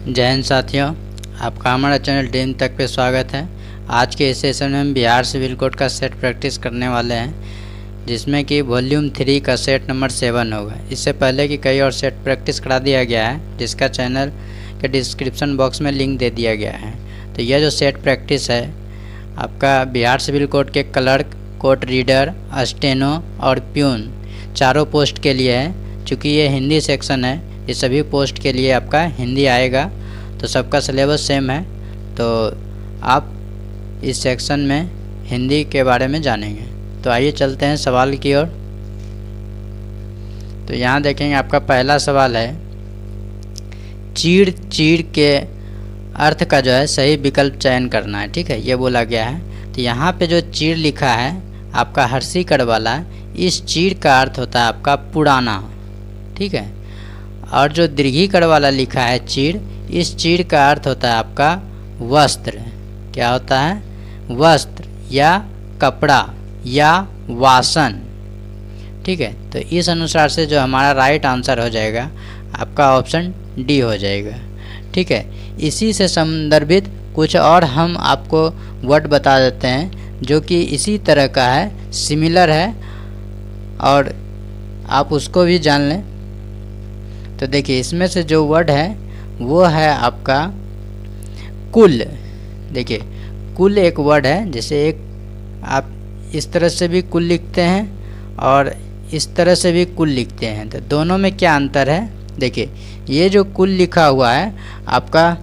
जय हिंद साथियों, आपका हमारा चैनल ड्रीम तक पे स्वागत है। आज के इस सेशन में हम बिहार सिविल कोड का सेट प्रैक्टिस करने वाले हैं, जिसमें कि वॉल्यूम 3 का सेट नंबर 7 होगा। इससे पहले कि कई और सेट प्रैक्टिस करा दिया गया है, जिसका चैनल के डिस्क्रिप्शन बॉक्स में लिंक दे दिया गया है। तो यह जो सेट प्रैक्टिस है आपका बिहार सिविल कोड के क्लर्क, कोर्ट रीडर, स्टेनो और प्यून चारों पोस्ट के लिए है। चूँकि ये हिंदी सेक्शन है, ये सभी पोस्ट के लिए आपका हिंदी आएगा। तो सबका सिलेबस सेम है, तो आप इस सेक्शन में हिंदी के बारे में जानेंगे। तो आइए चलते हैं सवाल की ओर। तो यहाँ देखेंगे आपका पहला सवाल है, चीड़ चीड़ के अर्थ का जो है सही विकल्प चयन करना है। ठीक है, ये बोला गया है। तो यहाँ पे जो चीड़ लिखा है आपका हर्षीकड़ वाला, इस चीड़ का अर्थ होता है आपका पुराना। ठीक है, और जो दीर्घीकड़ वाला लिखा है चीड़, इस चीड़ का अर्थ होता है आपका वस्त्र। क्या होता है? वस्त्र या कपड़ा या वासन। ठीक है, तो इस अनुसार से जो हमारा राइट आंसर हो जाएगा आपका ऑप्शन डी हो जाएगा। ठीक है, इसी से संदर्भित कुछ और हम आपको वर्ड बता देते हैं जो कि इसी तरह का है, सिमिलर है, और आप उसको भी जान लें। तो देखिए, इसमें से जो वर्ड है वो है आपका कुल। देखिए, कुल एक वर्ड है, जैसे एक आप इस तरह से भी कुल लिखते हैं और इस तरह से भी कुल लिखते हैं। तो दोनों में क्या अंतर है? देखिए, ये जो कुल लिखा हुआ है आपका,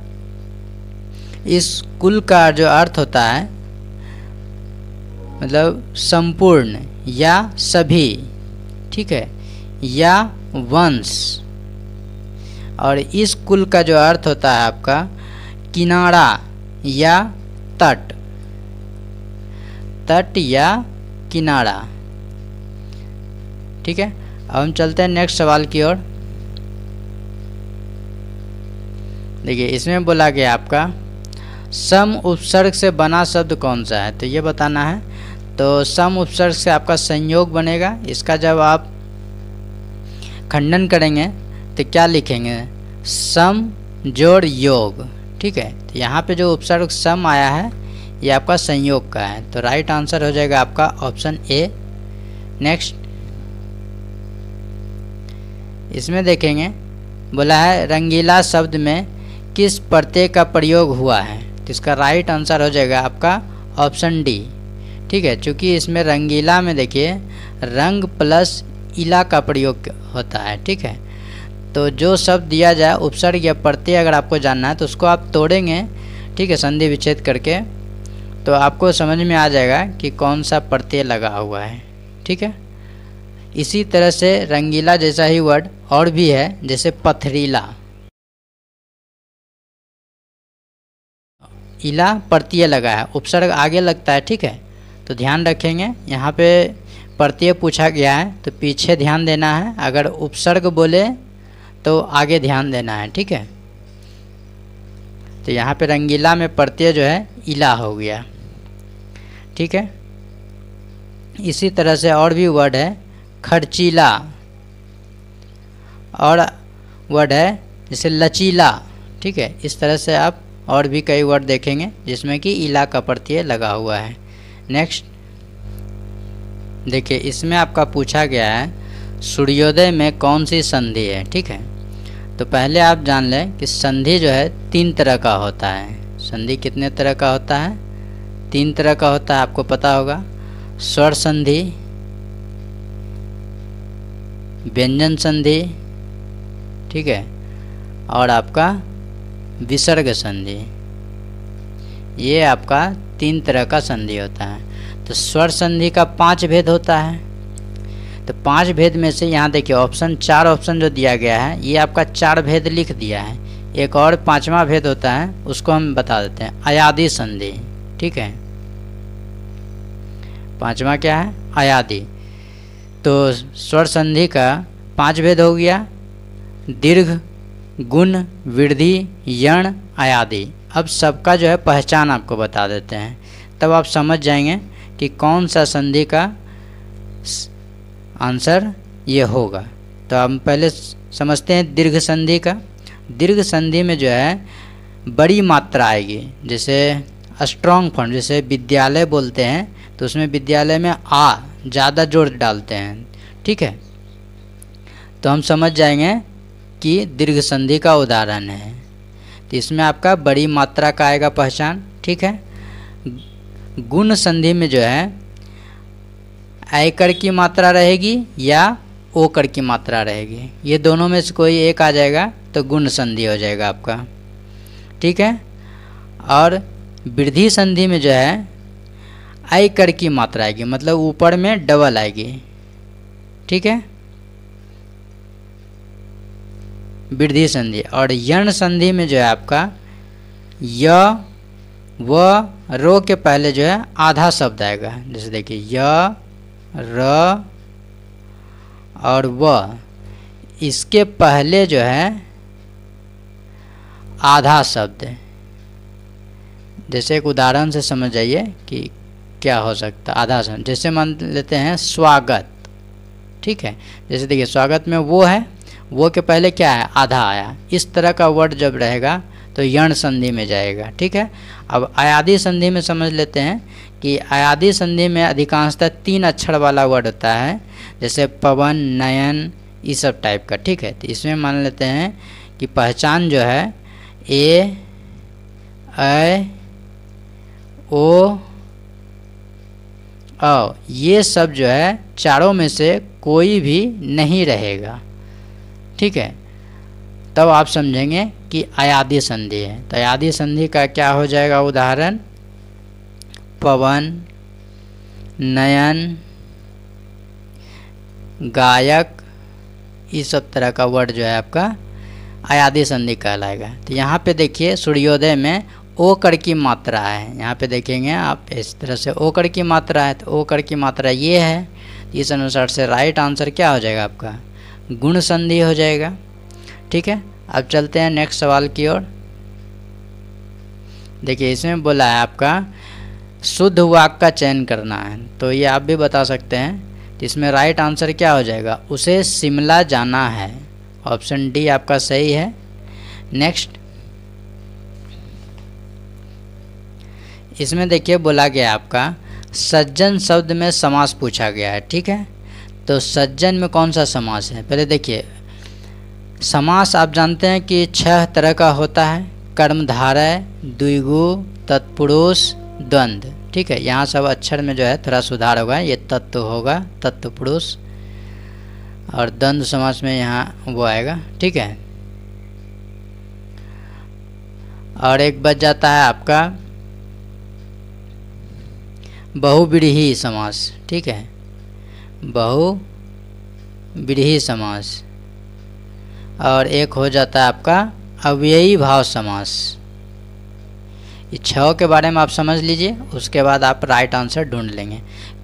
इस कुल का जो अर्थ होता है मतलब संपूर्ण या सभी। ठीक है, या वंश। और इस कुल का जो अर्थ होता है आपका किनारा या तट। तट या किनारा। ठीक है, अब हम चलते हैं नेक्स्ट सवाल की ओर। देखिए, इसमें बोला गया आपका सम उपसर्ग से बना शब्द कौन सा है, तो ये बताना है। तो सम उपसर्ग से आपका संयोग बनेगा। इसका जब आप खंडन करेंगे तो क्या लिखेंगे? सम जोड़ योग। ठीक है, तो यहाँ पे जो उपसर्ग सम आया है ये आपका संयोग का है। तो राइट आंसर हो जाएगा आपका ऑप्शन ए। नेक्स्ट, इसमें देखेंगे बोला है रंगीला शब्द में किस प्रत्यय का प्रयोग हुआ है, तो इसका राइट आंसर हो जाएगा आपका ऑप्शन डी। ठीक है, चूँकि इसमें रंगीला में देखिए रंग प्लस इला का प्रयोग होता है। ठीक है, तो जो शब्द दिया जाए उपसर्ग या प्रत्यय अगर आपको जानना है तो उसको आप तोड़ेंगे। ठीक है, संधि विच्छेद करके, तो आपको समझ में आ जाएगा कि कौन सा प्रत्यय लगा हुआ है। ठीक है, इसी तरह से रंगीला जैसा ही वर्ड और भी है, जैसे पथरीला। इला प्रत्यय लगा है, उपसर्ग आगे लगता है। ठीक है, तो ध्यान रखेंगे, यहाँ पे प्रत्यय पूछा गया है तो पीछे ध्यान देना है, अगर उपसर्ग बोले तो आगे ध्यान देना है। ठीक है, तो यहाँ पे रंगीला में प्रत्यय जो है इला हो गया। ठीक है, इसी तरह से और भी वर्ड है खर्चीला, और वर्ड है जैसे लचीला। ठीक है, इस तरह से आप और भी कई वर्ड देखेंगे जिसमें कि इला का प्रत्यय लगा हुआ है। नेक्स्ट, देखिए, इसमें आपका पूछा गया है सूर्योदय में कौन सी संधि है। ठीक है, तो पहले आप जान लें कि संधि जो है 3 तरह का होता है। संधि कितने तरह का होता है? 3 तरह का होता है, आपको पता होगा। स्वर संधि, व्यंजन संधि, ठीक है, और आपका विसर्ग संधि। ये आपका 3 तरह का संधि होता है। तो स्वर संधि का 5 भेद होता है। तो 5 भेद में से यहाँ देखिए ऑप्शन 4 ऑप्शन जो दिया गया है ये आपका 4 भेद लिख दिया है। एक और 5वां भेद होता है, उसको हम बता देते हैं, अयादी संधि। ठीक है, 5वां क्या है? अयादी। तो स्वर संधि का 5 भेद हो गया, दीर्घ, गुण, वृद्धि, यण, अयादी। अब सबका जो है पहचान आपको बता देते हैं, तब आप समझ जाएंगे कि कौन सा संधि का आंसर ये होगा। तो हम पहले समझते हैं दीर्घ संधि का। दीर्घ संधि में जो है बड़ी मात्रा आएगी, जैसे स्ट्रॉन्ग फॉर्म, जैसे विद्यालय बोलते हैं तो उसमें विद्यालय में आ ज़्यादा जोर डालते हैं, ठीक है। तो हम समझ जाएंगे कि दीर्घ संधि का उदाहरण है। तो इसमें आपका बड़ी मात्रा का आएगा पहचान, ठीक है। गुण संधि में जो है ऐकर की मात्रा रहेगी या ओकर की मात्रा रहेगी, ये दोनों में से कोई एक आ जाएगा तो गुण संधि हो जाएगा आपका, ठीक है। और वृद्धि संधि में जो है ऐकर की मात्रा आएगी, मतलब ऊपर में डबल आएगी, ठीक है, वृद्धि संधि। और यण संधि में जो है आपका य व रो के पहले जो है आधा शब्द आएगा, जैसे देखिए य र और व, इसके पहले जो है आधा शब्द है। जैसे एक उदाहरण से समझ जाइए कि क्या हो सकता है आधा शब्द। जैसे मान लेते हैं स्वागत, ठीक है, जैसे देखिए स्वागत में वो है, वो के पहले क्या है आधा आया, इस तरह का वर्ड जब रहेगा तो यण संधि में जाएगा, ठीक है। अब अयादी संधि में समझ लेते हैं कि अयादी संधि में अधिकांशतः 3 अक्षर वाला वर्ड होता है, जैसे पवन, नयन, इस सब टाइप का, ठीक है। तो इसमें मान लेते हैं कि पहचान जो है ए, ऐ, ओ, औ, ये सब जो है चारों में से कोई भी नहीं रहेगा, ठीक है। तब आप समझेंगे कि अयादी संधि है। तो अयादी संधि का क्या हो जाएगा उदाहरण, पवन, नयन, गायक, इस सब तरह का वर्ड जो है आपका अयादी संधि कहलाएगा। तो यहाँ पे देखिए सूर्योदय में ओकर की मात्रा है, यहाँ पे देखेंगे आप इस तरह से ओकर की मात्रा है, तो ओकर की मात्रा ये है। इस अनुसार से राइट आंसर क्या हो जाएगा आपका गुण संधि हो जाएगा, ठीक है। अब चलते हैं नेक्स्ट सवाल की ओर। देखिए इसमें बोला है आपका शुद्ध वाक्य का चयन करना है, तो ये आप भी बता सकते हैं। तो इसमें राइट आंसर क्या हो जाएगा, उसे शिमला जाना है, ऑप्शन डी आपका सही है। नेक्स्ट इसमें देखिए बोला गया आपका सज्जन शब्द में समास पूछा गया है, ठीक है। तो सज्जन में कौन सा समास है, पहले देखिए समास आप जानते हैं कि 6 तरह का होता है, कर्मधारय, द्विगु, तत्पुरुष, द्वंद्व, ठीक है। यहाँ सब अक्षर में जो है थोड़ा सुधार होगा, ये तत्व होगा तत्पुरुष, और द्वंद्व समास में यहाँ वो आएगा, ठीक है। और एक बच जाता है आपका बहुव्रीहि समास, ठीक है, बहुव्रीहि समास। और एक हो जाता है आपका अव्ययी भाव समास। ये 6 के बारे में आप समझ लीजिए, उसके बाद आप राइट आंसर ढूंढ लेंगे।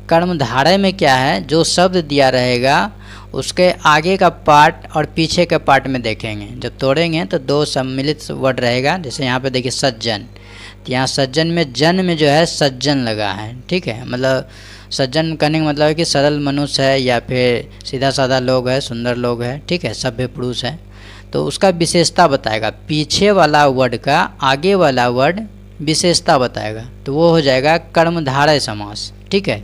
कर्मधारय में क्या है, जो शब्द दिया रहेगा उसके आगे का पार्ट और पीछे के पार्ट में देखेंगे, जब तोड़ेंगे तो 2 सम्मिलित वर्ड रहेगा। जैसे यहाँ पे देखिए सज्जन, तो यहाँ सज्जन में जन में जो है सज्जन लगा है, ठीक है। मतलब सज्जन कहने का मतलब है कि सरल मनुष्य है या फिर सीधा साधा लोग है, सुंदर लोग है, ठीक है, सभ्य पुरुष है। तो उसका विशेषता बताएगा, पीछे वाला वर्ड का आगे वाला वर्ड विशेषता बताएगा, तो वो हो जाएगा कर्मधारय समास, ठीक है।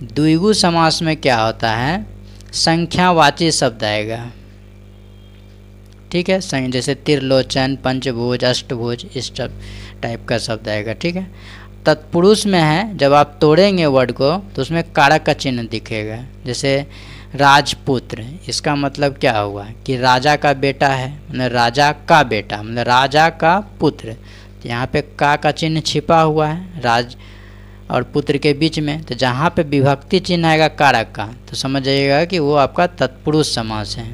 द्विगु समास में क्या होता है, संख्यावाची शब्द आएगा, ठीक है, जैसे त्रिलोचन, पंचभुज, अष्टभुज, इस टाइप का शब्द आएगा, ठीक है। तत्पुरुष में है, जब आप तोड़ेंगे वर्ड को तो उसमें कारक का चिन्ह दिखेगा, जैसे राजपुत्र, इसका मतलब क्या हुआ कि राजा का बेटा है, मतलब राजा का बेटा, मतलब राजा का पुत्र। तो यहाँ पे का चिन्ह छिपा हुआ है राज और पुत्र के बीच में, तो जहाँ पे विभक्ति चिन्ह आएगा कारक का तो समझ जाइएगा कि वो आपका तत्पुरुष समास है।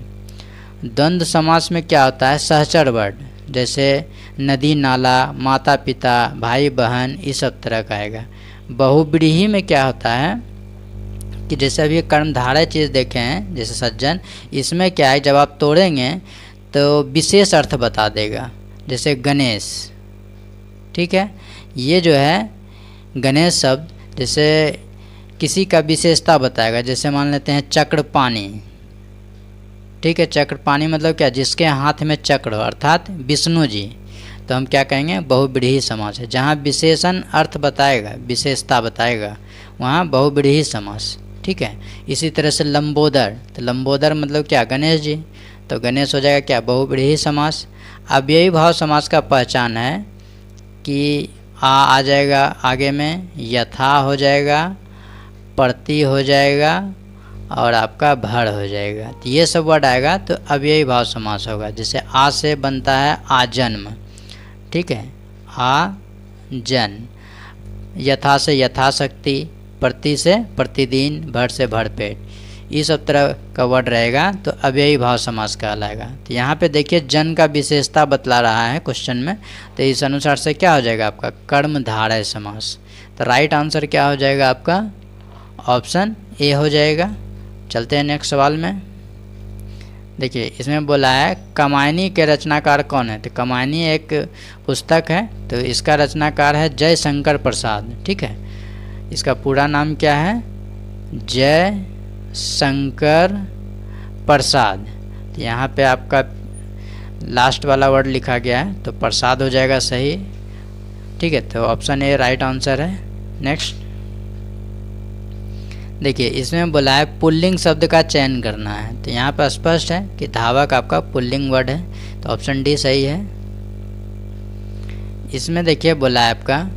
द्वंद्व समास में क्या होता है, सहचर वर्ड, जैसे नदी नाला, माता पिता, भाई बहन, इस सब तरह का आएगा। बहुव्रीहि में क्या होता है कि जैसे अभी कर्मधारय चीज़ देखे हैं, जैसे सज्जन, इसमें क्या है जब आप तोड़ेंगे तो विशेष अर्थ बता देगा, जैसे गणेश, ठीक है। ये जो है गणेश शब्द जैसे किसी का विशेषता बताएगा, जैसे मान लेते हैं चक्र पानी, ठीक है। चक्रपाणि मतलब क्या, जिसके हाथ में चक्र हो, अर्थात विष्णु जी। तो हम क्या कहेंगे, बहुव्रीहि समास है। जहाँ विशेषण अर्थ बताएगा, विशेषता बताएगा, वहाँ बहुव्रीहि समास, ठीक है। इसी तरह से लंबोदर, तो लंबोदर मतलब क्या, गणेश जी, तो गणेश हो जाएगा क्या, बहुव्रीहि समास। अव्ययी भाव समास का पहचान है कि आ जाएगा आगे में, यथा हो जाएगा, प्रति हो जाएगा और आपका भड़ हो जाएगा। तो ये सब वर्ड आएगा तो अव्ययी भाव समास होगा। जैसे आ से बनता है आजन्म, ठीक है, आ जन, यथा से यथाशक्ति, प्रति से प्रतिदिन, भर से भरपेट, ये सब तरह का वर्ड रहेगा तो अव्ययी भाव समास कहलाएगा। तो यहाँ पे देखिए जन का विशेषता बतला रहा है क्वेश्चन में, तो इस अनुसार से क्या हो जाएगा आपका, कर्मधारय समास। तो राइट आंसर क्या हो जाएगा आपका, ऑप्शन ए हो जाएगा। चलते हैं नेक्स्ट सवाल में। देखिए इसमें बोला है कामायनी के रचनाकार कौन है। तो कामायनी एक पुस्तक है, तो इसका रचनाकार है जय शंकर प्रसाद, ठीक है। इसका पूरा नाम क्या है, जय शंकर प्रसाद। तो यहाँ पे आपका लास्ट वाला वर्ड लिखा गया है तो प्रसाद हो जाएगा सही, ठीक है। तो ऑप्शन ए राइट आंसर है। नेक्स्ट देखिए इसमें बोला है पुल्लिंग शब्द का चयन करना है। तो यहाँ पर स्पष्ट है कि धावक आपका पुल्लिंग वर्ड है, तो ऑप्शन डी सही है। इसमें देखिए बोला है आपका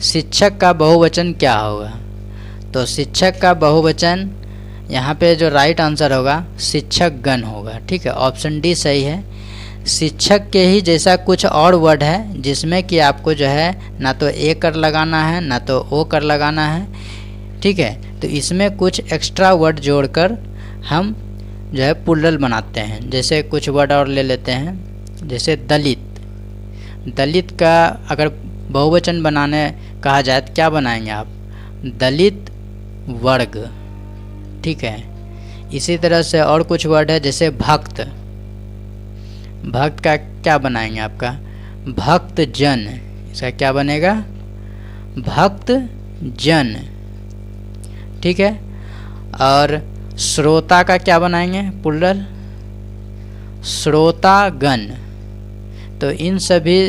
शिक्षक का बहुवचन क्या होगा। तो शिक्षक का बहुवचन यहाँ पे जो राइट आंसर होगा शिक्षक गण होगा, ठीक है। ऑप्शन डी सही है। शिक्षक के ही जैसा कुछ और वर्ड है जिसमें कि आपको जो है ना तो ए कर लगाना है ना तो ओ कर लगाना है, ठीक है। तो इसमें कुछ एक्स्ट्रा वर्ड जोड़कर हम जो है प्लुरल बनाते हैं। जैसे कुछ वर्ड और ले लेते हैं, जैसे दलित। दलित का अगर बहुवचन बनाने कहा जाए तो क्या बनाएंगे आप, दलित वर्ग, ठीक है। इसी तरह से और कुछ वर्ड है जैसे भक्त। भक्त का क्या बनाएंगे आपका, भक्त जन। इसका क्या बनेगा, भक्त जन, ठीक है। और श्रोता का क्या बनाएंगे प्लुरल, श्रोतागण। तो इन सभी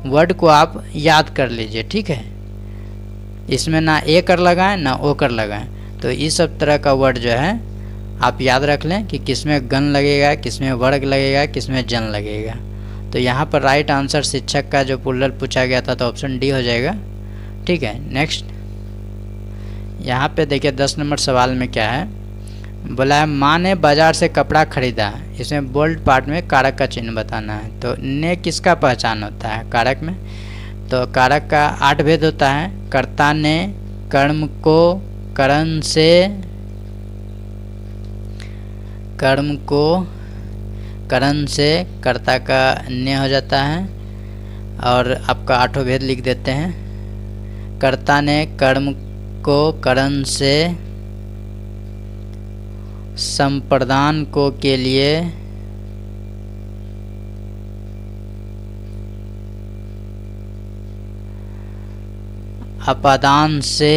वर्ड को आप याद कर लीजिए, ठीक है। इसमें ना ए कर लगाएं ना ओ कर लगाएं। तो इस सब तरह का वर्ड जो है आप याद रख लें कि किसमें गण लगेगा, किसमें वर्ग लगेगा, किसमें जन लगेगा। तो यहाँ पर राइट आंसर शिक्षक का जो प्लुरल पूछा गया था तो ऑप्शन डी हो जाएगा, ठीक है। नेक्स्ट यहाँ पे देखिए 10 नंबर सवाल में क्या है, बोला है माँ ने बाजार से कपड़ा खरीदा। इसमें बोल्ड पार्ट में कारक का चिन्ह बताना है। तो ने किसका पहचान होता है कारक में, तो कारक का 8 भेद होता है। कर्ता ने, कर्म को करण से, कर्म को करण से कर्ता का ने हो जाता है। और आपका 8 भेद लिख देते हैं। कर्ता ने कर्म को करण से संप्रदान को के लिए अपादान से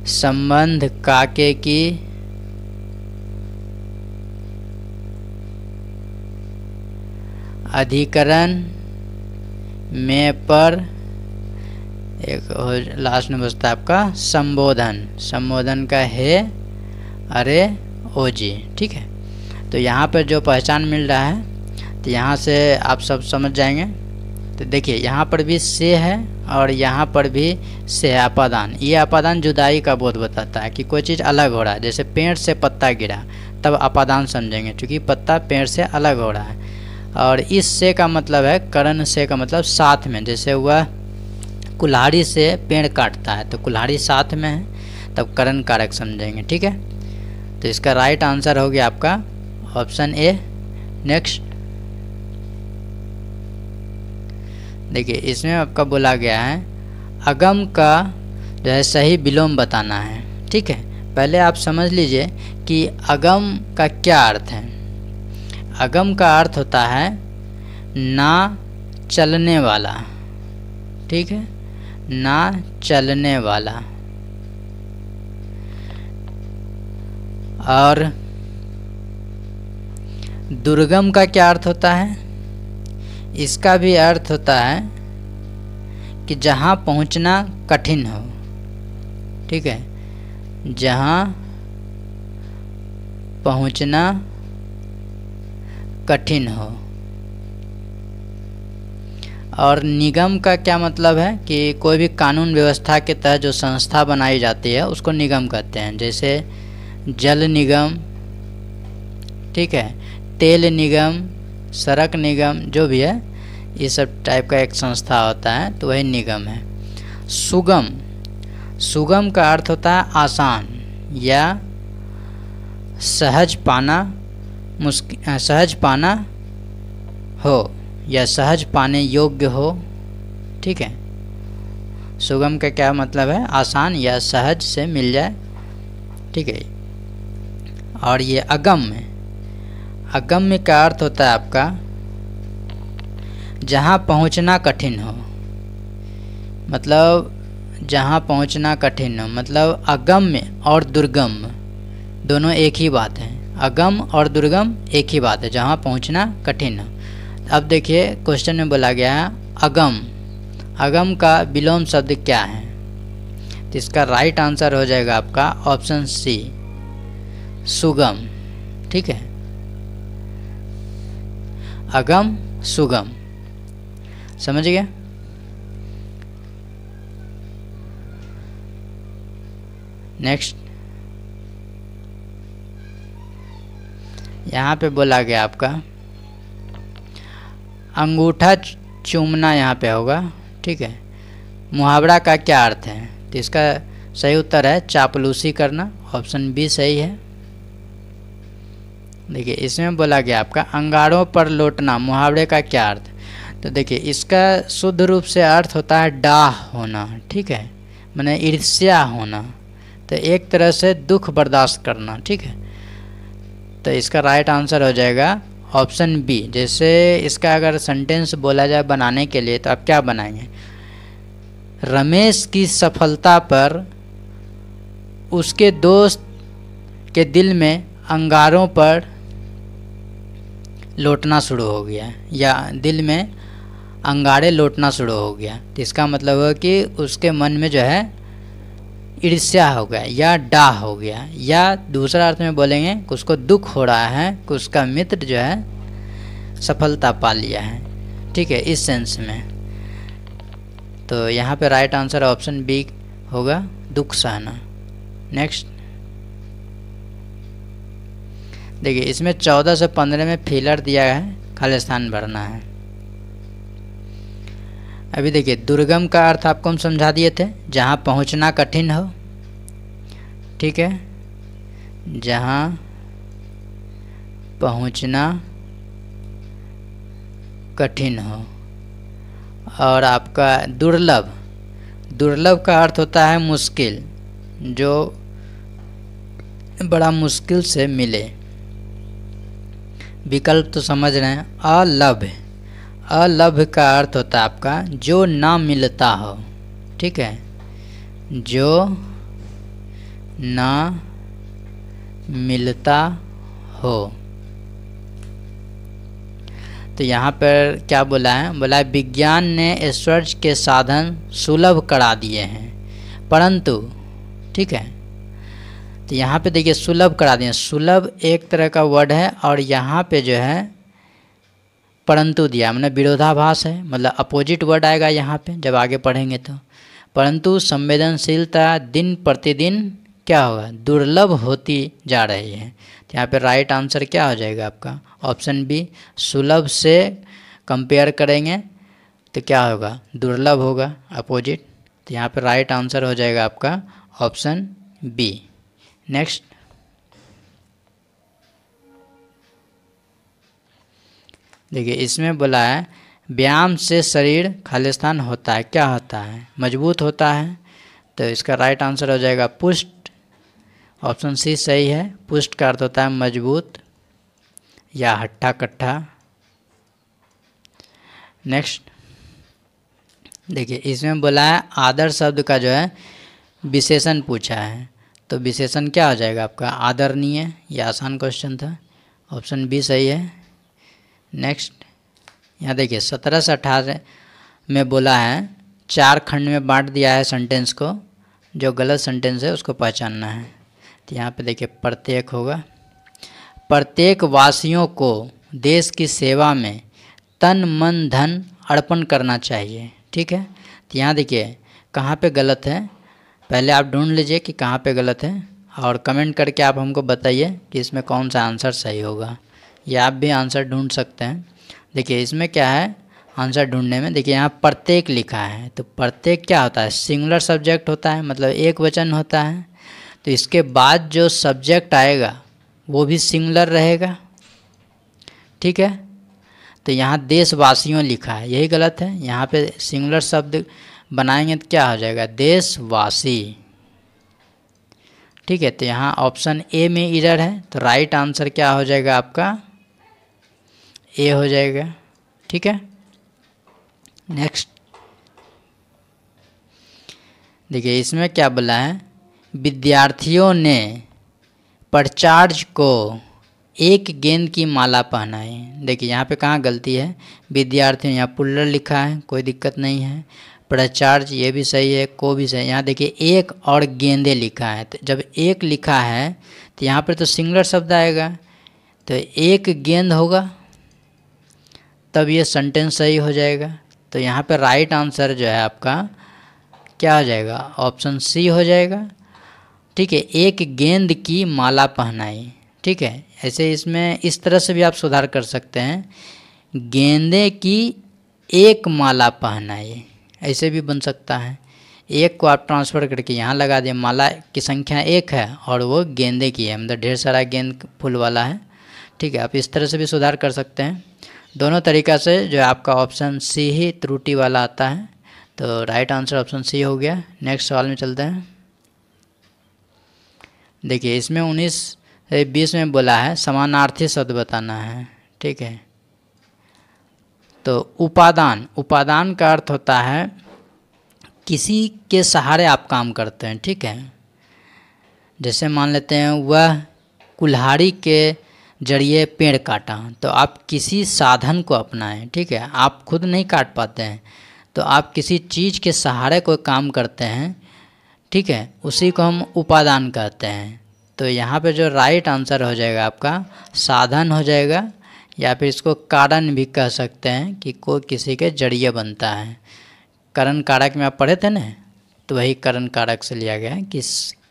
संबंध काके की अधिकरण में पर एक लास्ट में बचता है आपका संबोधन। संबोधन का है अरे ओ जी, ठीक है। तो यहाँ पर जो पहचान मिल रहा है तो यहाँ से आप सब समझ जाएंगे। तो देखिए यहाँ पर भी से है और यहाँ पर भी से है अपादान। ये अपादान जुदाई का बोध बताता है कि कोई चीज़ अलग हो रहा है। जैसे पेड़ से पत्ता गिरा तब अपादान समझेंगे क्योंकि पत्ता पेड़ से अलग हो रहा है। और इस से का मतलब है करण से का मतलब साथ में। जैसे वह कुल्हाड़ी से पेड़ काटता है तो कुल्हाड़ी साथ में है तब करण कारक समझेंगे, ठीक है। तो इसका राइट आंसर हो गया आपका ऑप्शन ए। नेक्स्ट देखिए इसमें आपका बोला गया है अगम का जो है सही विलोम बताना है, ठीक है। पहले आप समझ लीजिए कि अगम का क्या अर्थ है। अगम का अर्थ होता है ना चलने वाला, ठीक है, ना चलने वाला। और दुर्गम का क्या अर्थ होता है? इसका भी अर्थ होता है कि जहाँ पहुँचना कठिन हो। ठीक है, जहाँ पहुँचना कठिन हो। और निगम का क्या मतलब है कि कोई भी कानून व्यवस्था के तहत जो संस्था बनाई जाती है उसको निगम कहते हैं। जैसे जल निगम, ठीक है, तेल निगम, सड़क निगम, जो भी है ये सब टाइप का एक संस्था होता है, तो वही निगम है। सुगम, सुगम का अर्थ होता है आसान या सहज पाना, सहज पाना हो या सहज पाने योग्य हो। ठीक है, सुगम का क्या मतलब है? आसान या सहज से मिल जाए। ठीक है, और ये अगम्य, अगम्य का अर्थ होता है आपका जहाँ पहुँचना कठिन हो। मतलब जहाँ पहुँचना कठिन हो, मतलब अगम्य और दुर्गम दोनों एक ही बात है। अगम और दुर्गम एक ही बात है, जहाँ पहुँचना कठिन हो। अब देखिए क्वेश्चन में बोला गया है अगम, अगम का विलोम शब्द क्या है? तो इसका राइट आंसर हो जाएगा आपका ऑप्शन सी, सुगम। ठीक है, अगम सुगम, समझ गया? नेक्स्ट, यहाँ पे बोला गया आपका अंगूठा चूमना, यहाँ पे होगा। ठीक है, मुहावरा का क्या अर्थ है? तो इसका सही उत्तर है चापलूसी करना, ऑप्शन बी सही है। देखिए इसमें बोला गया आपका अंगारों पर लौटना, मुहावरे का क्या अर्थ? तो देखिए इसका शुद्ध रूप से अर्थ होता है डाह होना। ठीक है, माने ईर्ष्या होना, तो एक तरह से दुख बर्दाश्त करना। ठीक है, तो इसका राइट आंसर हो जाएगा ऑप्शन बी। जैसे इसका अगर सेंटेंस बोला जाए बनाने के लिए, तो आप क्या बनाएंगे? रमेश की सफलता पर उसके दोस्त के दिल में अंगारों पर लौटना शुरू हो गया, या दिल में अंगारे लौटना शुरू हो गया। तो इसका मतलब है कि उसके मन में जो है ईर्ष्या हो गया या डाह हो गया, या दूसरा अर्थ में बोलेंगे कि उसको दुख हो रहा है कि उसका मित्र जो है सफलता पा लिया है। ठीक है, इस सेंस में। तो यहाँ पे राइट आंसर ऑप्शन बी होगा, दुख सहना। नेक्स्ट, देखिए इसमें 14 से 15 में फिलर दिया है, खाली स्थान भरना है। अभी देखिए दुर्गम का अर्थ आपको हम समझा दिए थे, जहाँ पहुँचना कठिन हो। ठीक है, जहाँ पहुँचना कठिन हो। और आपका दुर्लभ, दुर्लभ का अर्थ होता है मुश्किल, जो बड़ा मुश्किल से मिले। विकल्प तो समझ रहे हैं। अलभ, अलभ का अर्थ होता है आपका जो ना मिलता हो। ठीक है, जो ना मिलता हो। तो यहाँ पर क्या बोला है? बोला है विज्ञान ने ऐश्वर्य के साधन सुलभ करा दिए हैं, परंतु, ठीक है, तो यहाँ पे देखिए सुलभ करा दिए। सुलभ एक तरह का वर्ड है, और यहाँ पे जो है परंतु दिया, मतलब विरोधाभास है, मतलब अपोजिट वर्ड आएगा यहाँ पे जब आगे पढ़ेंगे तो। परंतु संवेदनशीलता दिन प्रतिदिन क्या होगा? दुर्लभ होती जा रही है। तो यहाँ पे राइट आंसर क्या हो जाएगा आपका? ऑप्शन बी, सुलभ से कंपेयर करेंगे तो क्या होगा? दुर्लभ होगा, अपोजिट। तो यहाँ पे राइट आंसर हो जाएगा आपका ऑप्शन बी। नेक्स्ट, देखिए इसमें बोला है व्यायाम से शरीर खालिस्तान होता है, क्या होता है? मजबूत होता है। तो इसका राइट आंसर हो जाएगा पुष्ट, ऑप्शन सी सही है। पुष्ट का अर्थ होता है मजबूत या हट्टा कट्ठा। नेक्स्ट, देखिए इसमें बोला है आदर शब्द का जो है विशेषण पूछा है। तो विशेषण क्या हो जाएगा आपका? आदरणीय। ये आसान क्वेश्चन था, ऑप्शन बी सही है। नेक्स्ट यहाँ देखिए 17 से 18 में बोला है 4 खंड में बांट दिया है सेंटेंस को, जो गलत सेंटेंस है उसको पहचानना है। तो यहाँ पे देखिए प्रत्येक होगा, प्रत्येक वासियों को देश की सेवा में तन मन धन अर्पण करना चाहिए। ठीक है, तो यहाँ देखिए कहाँ पे गलत है, पहले आप ढूंढ लीजिए कि कहाँ पे गलत है और कमेंट करके आप हमको बताइए कि इसमें कौन सा आंसर सही होगा, या आप भी आंसर ढूंढ सकते हैं। देखिए इसमें क्या है आंसर ढूंढने में, देखिए यहाँ प्रत्येक लिखा है, तो प्रत्येक क्या होता है? सिंगुलर सब्जेक्ट होता है, मतलब एक वचन होता है। तो इसके बाद जो सब्जेक्ट आएगा वो भी सिंगुलर रहेगा। ठीक है, तो यहाँ देशवासियों लिखा है, यही गलत है। यहाँ पे सिंगुलर शब्द बनाएंगे तो क्या हो जाएगा? देशवासी। ठीक है, तो यहाँ ऑप्शन ए में एरर है, तो राइट आंसर क्या हो जाएगा आपका? ए हो जाएगा। ठीक है, नेक्स्ट देखिए इसमें क्या बोला है? विद्यार्थियों ने प्राचार्य को एक गेंद की माला पहनाई। देखिए यहाँ पे कहाँ गलती है? विद्यार्थियों, यहाँ पुल्लर लिखा है, कोई दिक्कत नहीं है। प्राचार्य ये भी सही है, को भी सही है। यहाँ देखिए एक और गेंदे लिखा है, तो जब एक लिखा है तो यहाँ पर तो सिंगुलर शब्द आएगा, तो एक गेंद होगा तब ये सेंटेंस सही हो जाएगा। तो यहाँ पे राइट आंसर जो है आपका क्या हो जाएगा? ऑप्शन सी हो जाएगा। ठीक है, एक गेंद की माला पहनाई। ठीक है, ऐसे इसमें इस तरह से भी आप सुधार कर सकते हैं, गेंदे की एक माला पहनाई, ऐसे भी बन सकता है। एक को आप ट्रांसफ़र करके यहाँ लगा दें, माला की संख्या एक है और वो गेंदे की है, मतलब ढेर सारा गेंद फूल वाला है। ठीक है, आप इस तरह से भी सुधार कर सकते हैं। दोनों तरीक़ा से जो है आपका ऑप्शन सी ही त्रुटि वाला आता है, तो राइट आंसर ऑप्शन सी हो गया। नेक्स्ट सवाल में चलते हैं। देखिए इसमें 19-20 में बोला है समानार्थी शब्द बताना है। ठीक है, तो उपादान, उपादान का अर्थ होता है किसी के सहारे आप काम करते हैं। ठीक है, जैसे मान लेते हैं वह कुल्हाड़ी के जरिए पेड़ काटा, तो आप किसी साधन को अपनाएं। ठीक है, आप खुद नहीं काट पाते हैं तो आप किसी चीज़ के सहारे कोई काम करते हैं। ठीक है, उसी को हम उपादान कहते हैं। तो यहाँ पे जो राइट आंसर हो जाएगा आपका साधन हो जाएगा, या फिर इसको कारण भी कह सकते हैं कि कोई किसी के जरिए बनता है। करण कारक में आप पढ़े थे ना, तो वही करण कारक से लिया गया है,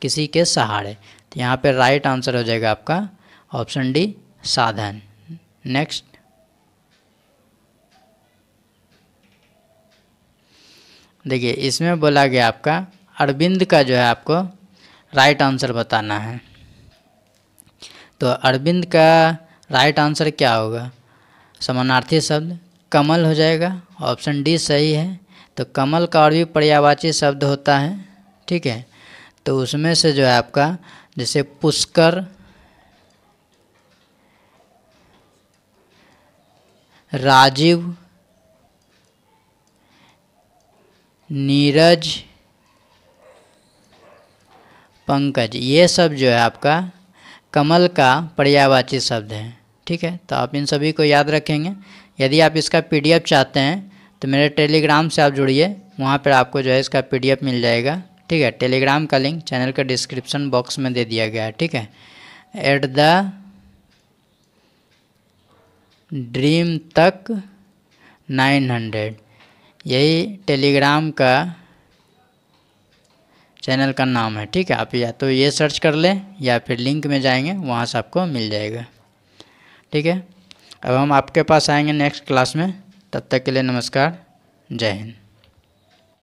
किसी के सहारे। तो यहाँ पे राइट आंसर हो जाएगा आपका ऑप्शन डी साधन। नेक्स्ट देखिए इसमें बोला गया आपका अरविंद का जो है आपको राइट आंसर बताना है। तो अरविंद का राइट आंसर क्या होगा? समानार्थी शब्द कमल हो जाएगा, ऑप्शन डी सही है। तो कमल का और भी पर्यायवाची शब्द होता है। ठीक है, तो उसमें से जो है आपका जैसे पुष्कर, राजीव, नीरज, पंकज, ये सब जो है आपका कमल का पर्यायवाची शब्द है। ठीक है, तो आप इन सभी को याद रखेंगे। यदि आप इसका पीडीएफ चाहते हैं तो मेरे टेलीग्राम से आप जुड़िए, वहाँ पर आपको जो है इसका पीडीएफ मिल जाएगा। ठीक है, टेलीग्राम का लिंक चैनल के डिस्क्रिप्शन बॉक्स में दे दिया गया है। ठीक है, @dream तक 900 यही टेलीग्राम का चैनल का नाम है। ठीक है, आप या तो ये सर्च कर लें या फिर लिंक में जाएंगे, वहाँ से आपको मिल जाएगा। ठीक है, अब हम आपके पास आएंगे नेक्स्ट क्लास में, तब तक के लिए नमस्कार, जय हिंद।